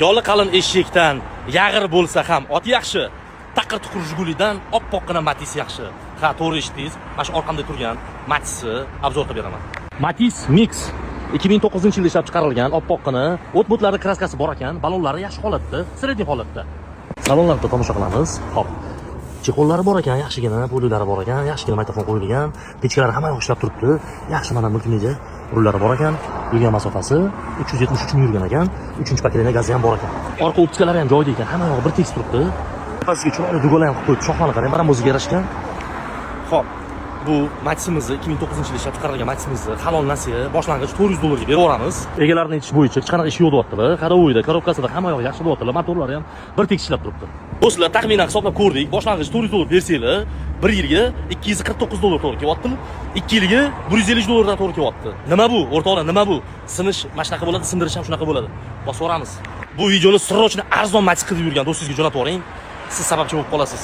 Yoli qalin eshikdan yag'ir bo'lsa ham ot yaxshi. Taqir tuqur Jigulidan oppoqqina Matiz yaxshi. Ha, to'g'ri eshitdingiz. Mana shu orqamda turgan Matizni obzor qilib beraman. Matiz Mix 2009-yilda ishlab chiqarilgan, oppoqqina, o't-bo'tlarning kraskasi bor ekan, balonlari yaxshi holatda, sredniy holatda. Salonlarni tomosha qilamiz. Xo'p. Chexollari bor ekan, yaxshigina, bo'lilari bor ekan, yaxshigina magnitofon qo'yilgan, pechkalari hamma yoq ishlab turibdi. Yaxshi mana multimedia rullari bor ekan. Yurgan masofasi 373 ni yurgan ekan. 3-paketlama gazi ham bor ekan. Orqa optikalari ham joyida ekan, hamma yoq bir tekis turibdi. Pastga chiroyli dugolar ham qilib qo'yibdi, shohona qarang, mana o'ziga yarashgan. Xo'p. Bu Matizimizni 2009-yilda ishlab chiqarilgan Matizimizni halol nasiya boshlang'ich $400 ga berib yuboramiz. Egalarni aytish bo'yicha hech qanaqa ish yo'q deyaptilar. Harovoyda, korobkasida hamma yoq yaxshi deyaptilar. Motorlari ham bir tekis ishlab turibdi. Do'stlar, taxminan hisoblab ko'rdik. Boshlang'ich $400 bersanglar, 1 yilga $249 to'g'ri kelyapti. 2 yilga $150 dan to'g'ri kelyapti. Nima bu? O'rtoqlar, nima bu? Sinish mana shunaqa bo'ladi, sindirish ham shunaqa bo'ladi. Bosib o'ramiz. Bu videoni sirrochni arzon Matiz qilib yurgan do'stingizga jo'natib yuboring. Siz sababchi bo'lib qolasiz.